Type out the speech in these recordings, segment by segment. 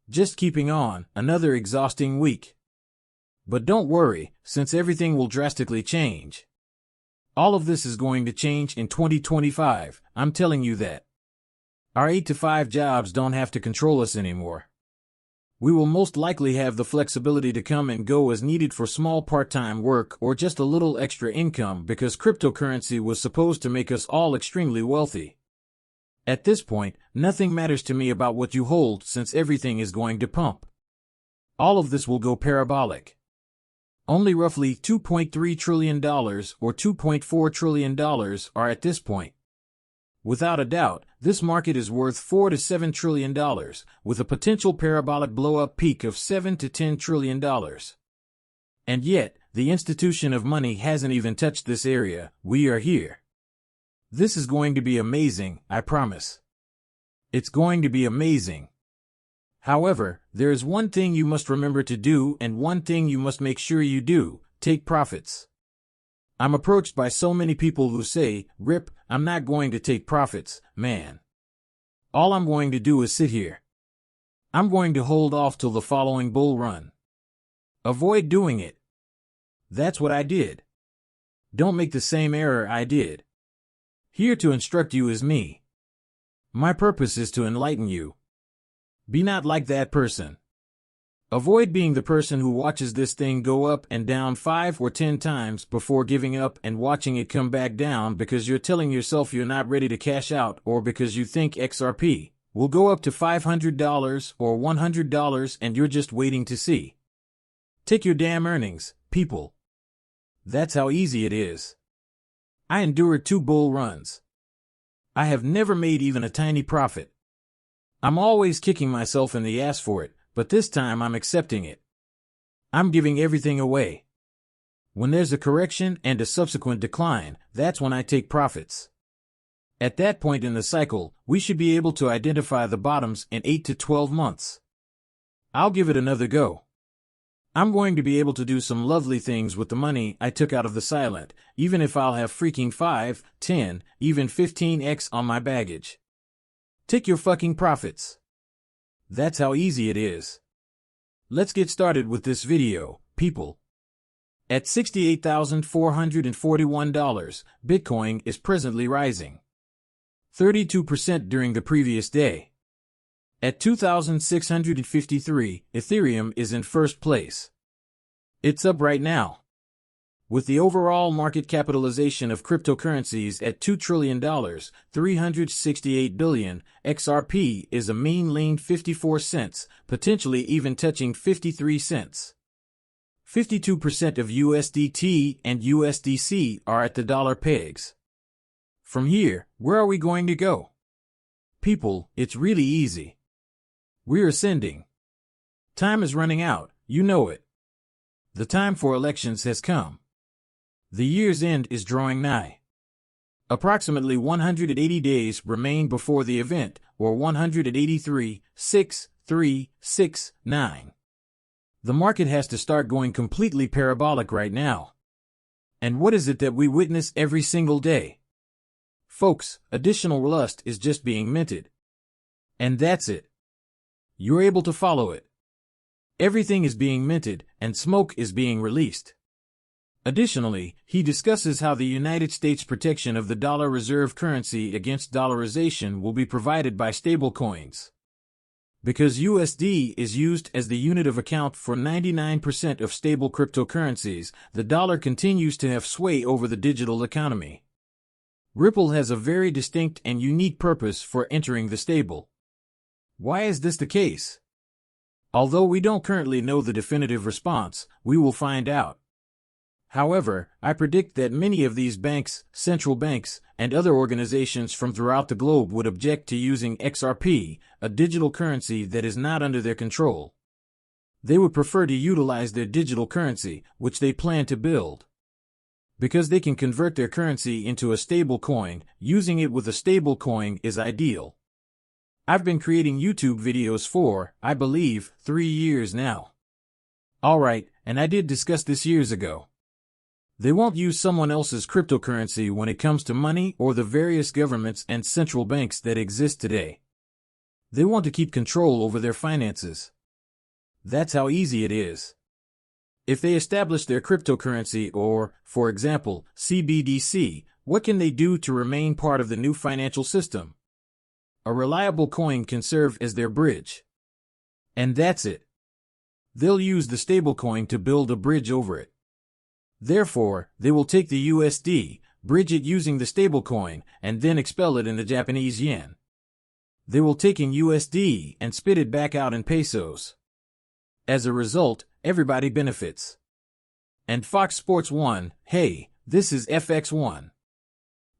Just keeping on, another exhausting week. But don't worry, since everything will drastically change. All of this is going to change in 2025, I'm telling you that. Our 8-to-5 jobs don't have to control us anymore. We will most likely have the flexibility to come and go as needed for small part-time work or just a little extra income because cryptocurrency was supposed to make us all extremely wealthy. At this point, nothing matters to me about what you hold since everything is going to pump. All of this will go parabolic. Only roughly $2.3 trillion or $2.4 trillion are at this point. Without a doubt, this market is worth $4 to $7 trillion, with a potential parabolic blow-up peak of $7 to $10 trillion. And yet, the institution of money hasn't even touched this area. We are here. This is going to be amazing, I promise. It's going to be amazing. However, there is one thing you must remember to do and one thing you must make sure you do: take profits. I'm approached by so many people who say, "Rip, I'm not going to take profits, man. All I'm going to do is sit here. I'm going to hold off till the following bull run." Avoid doing it. That's what I did. Don't make the same error I did. Here to instruct you is me. My purpose is to enlighten you. Be not like that person. Avoid being the person who watches this thing go up and down 5 or 10 times before giving up and watching it come back down because you're telling yourself you're not ready to cash out or because you think XRP will go up to $500 or $100 and you're just waiting to see. Take your damn earnings, people. That's how easy it is. I endured 2 bull runs. I have never made even a tiny profit. I'm always kicking myself in the ass for it, but this time I'm accepting it. I'm giving everything away. When there's a correction and a subsequent decline, that's when I take profits. At that point in the cycle, we should be able to identify the bottoms in 8 to 12 months. I'll give it another go. I'm going to be able to do some lovely things with the money I took out of the silent, even if I'll have freaking 5, 10, even 15x on my baggage. Take your fucking profits. That's how easy it is. Let's get started with this video, people. At $68,441, Bitcoin is presently rising 32% during the previous day. At 2,653, Ethereum is in first place. It's up right now. With the overall market capitalization of cryptocurrencies at $2 trillion, $368 billion, XRP is a mean lean 54 cents, potentially even touching 53 cents. 52% of USDT and USDC are at the dollar pegs. From here, where are we going to go? People, it's really easy. We're ascending. Time is running out, you know it. The time for elections has come. The year's end is drawing nigh. Approximately 180 days remain before the event, or 183, 6, 3, 6, 9. The market has to start going completely parabolic right now. And what is it that we witness every single day? Folks, additional RLUSD is just being minted. And that's it. You're able to follow it. Everything is being minted, and smoke is being released. Additionally, he discusses how the United States protection of the dollar reserve currency against dollarization will be provided by stablecoins. Because USD is used as the unit of account for 99% of stable cryptocurrencies, the dollar continues to have sway over the digital economy. Ripple has a very distinct and unique purpose for entering the stable. Why is this the case? Although we don't currently know the definitive response, we will find out. However, I predict that many of these banks, central banks, and other organizations from throughout the globe would object to using XRP, a digital currency that is not under their control. They would prefer to utilize their digital currency, which they plan to build. Because they can convert their currency into a stable coin, using it with a stable coin is ideal. I've been creating YouTube videos for, I believe, 3 years now. Alright, and I did discuss this years ago. They won't use someone else's cryptocurrency when it comes to money or the various governments and central banks that exist today. They want to keep control over their finances. That's how easy it is. If they establish their cryptocurrency or, for example, CBDC, what can they do to remain part of the new financial system? A reliable coin can serve as their bridge. And that's it. They'll use the stablecoin to build a bridge over it. Therefore, they will take the USD, bridge it using the stablecoin, and then expel it in the Japanese yen. They will take in USD and spit it back out in pesos. As a result, everybody benefits. And Fox Sports 1, hey, this is FX1.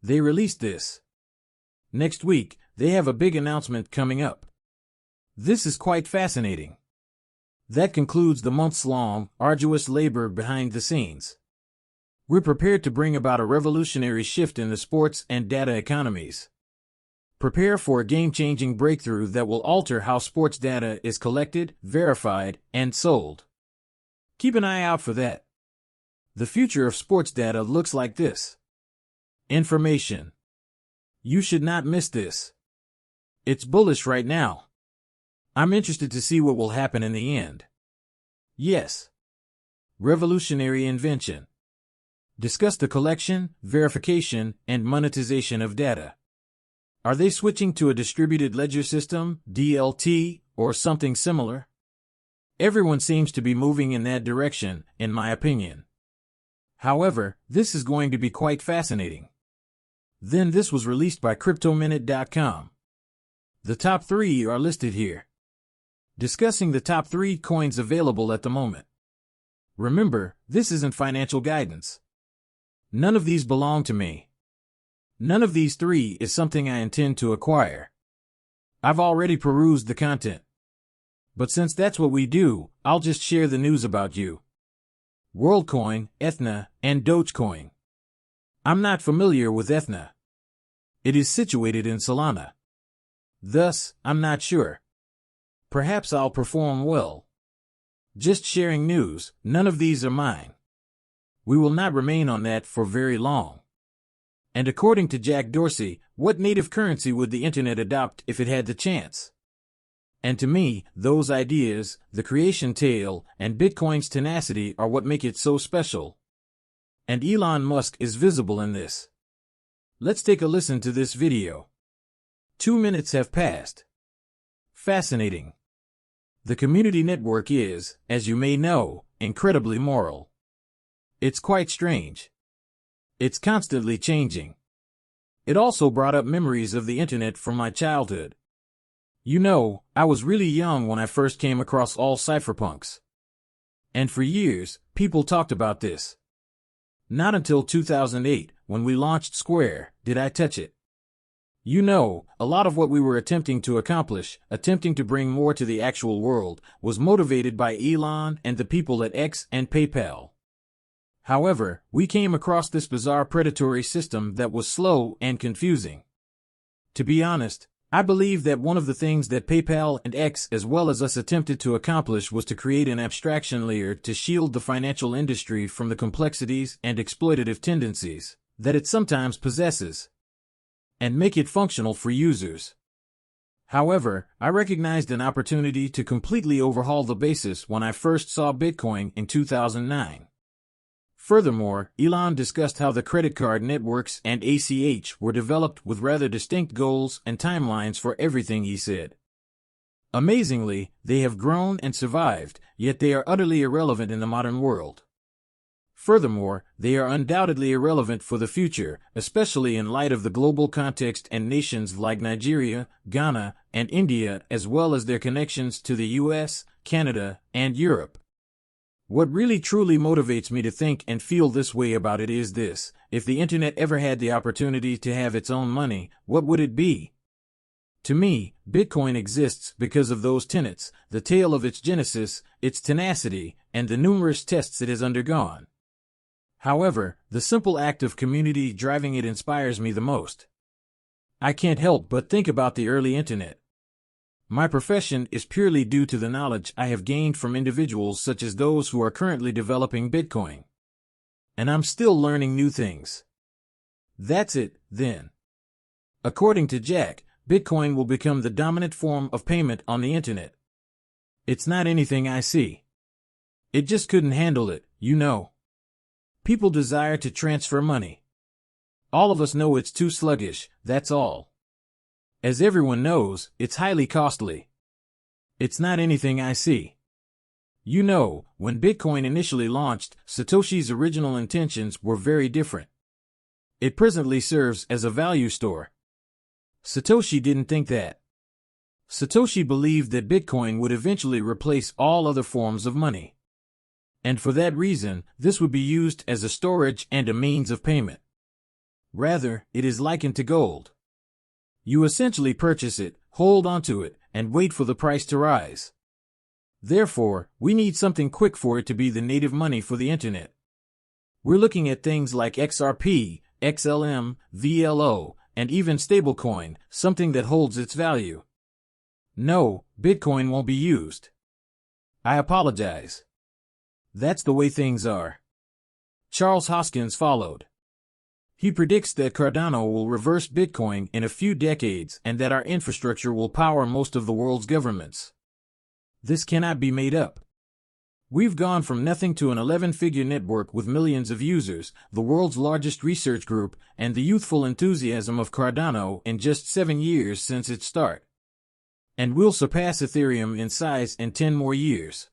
They released this. Next week, they have a big announcement coming up. This is quite fascinating. That concludes the months-long, arduous labor behind the scenes. We're prepared to bring about a revolutionary shift in the sports and data economies. Prepare for a game-changing breakthrough that will alter how sports data is collected, verified, and sold. Keep an eye out for that. The future of sports data looks like this. Information. You should not miss this. It's bullish right now. I'm interested to see what will happen in the end. Yes. Revolutionary invention. Discuss the collection, verification, and monetization of data. Are they switching to a distributed ledger system, DLT, or something similar? Everyone seems to be moving in that direction, in my opinion. However, this is going to be quite fascinating. Then this was released by CryptoMinute.com. The top 3 are listed here. Discussing the top 3 coins available at the moment. Remember, this isn't financial guidance. None of these belong to me. None of these 3 is something I intend to acquire. I've already perused the content. But since that's what we do, I'll just share the news about you. WorldCoin, Ethna, and Dogecoin. I'm not familiar with Ethna. It is situated in Solana. Thus, I'm not sure. Perhaps I'll perform well. Just sharing news, none of these are mine. We will not remain on that for very long. And according to Jack Dorsey, what native currency would the internet adopt if it had the chance? And to me, those ideas, the creation tale, and Bitcoin's tenacity are what make it so special. And Elon Musk is visible in this. Let's take a listen to this video. 2 minutes have passed. Fascinating. The community network is, as you may know, incredibly moral. It's quite strange. It's constantly changing. It also brought up memories of the internet from my childhood. You know, I was really young when I first came across all cypherpunks. And for years, people talked about this. Not until 2008, when we launched Square, did I touch it. You know, a lot of what we were attempting to accomplish, attempting to bring more to the actual world, was motivated by Elon and the people at X and PayPal. However, we came across this bizarre predatory system that was slow and confusing. To be honest, I believe that one of the things that PayPal and X as well as us attempted to accomplish was to create an abstraction layer to shield the financial industry from the complexities and exploitative tendencies that it sometimes possesses, and make it functional for users. However, I recognized an opportunity to completely overhaul the basis when I first saw Bitcoin in 2009. Furthermore, Elon discussed how the credit card networks and ACH were developed with rather distinct goals and timelines for everything he said. Amazingly, they have grown and survived, yet they are utterly irrelevant in the modern world. Furthermore, they are undoubtedly irrelevant for the future, especially in light of the global context and nations like Nigeria, Ghana, and India, as well as their connections to the US, Canada, and Europe. What really truly motivates me to think and feel this way about it is this: if the internet ever had the opportunity to have its own money, what would it be? To me, Bitcoin exists because of those tenets, the tale of its genesis, its tenacity, and the numerous tests it has undergone. However, the simple act of community driving it inspires me the most. I can't help but think about the early internet. My profession is purely due to the knowledge I have gained from individuals such as those who are currently developing Bitcoin. And I'm still learning new things. That's it, then. According to Jack, Bitcoin will become the dominant form of payment on the internet. It's not anything I see. It just couldn't handle it, you know. People desire to transfer money. All of us know it's too sluggish, that's all. As everyone knows, it's highly costly. It's not anything I see. You know, when Bitcoin initially launched, Satoshi's original intentions were very different. It presently serves as a value store. Satoshi didn't think that. Satoshi believed that Bitcoin would eventually replace all other forms of money. And for that reason, this would be used as a storage and a means of payment. Rather, it is likened to gold. You essentially purchase it, hold onto it, and wait for the price to rise. Therefore, we need something quick for it to be the native money for the internet. We're looking at things like XRP, XLM, VLO, and even stablecoin, something that holds its value. No, Bitcoin won't be used. I apologize. That's the way things are. Charles Hoskins followed. He predicts that Cardano will reverse Bitcoin in a few decades and that our infrastructure will power most of the world's governments. This cannot be made up. We've gone from nothing to an 11-figure network with millions of users, the world's largest research group, and the youthful enthusiasm of Cardano in just 7 years since its start. And we'll surpass Ethereum in size in 10 more years.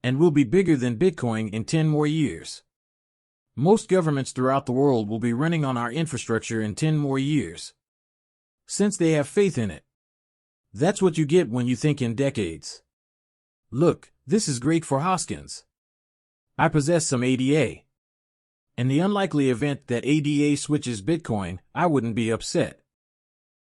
And we'll be bigger than Bitcoin in 10 more years. Most governments throughout the world will be running on our infrastructure in 10 more years. Since they have faith in it. That's what you get when you think in decades. Look, this is great for Hoskins. I possess some ADA. In the unlikely event that ADA switches Bitcoin, I wouldn't be upset.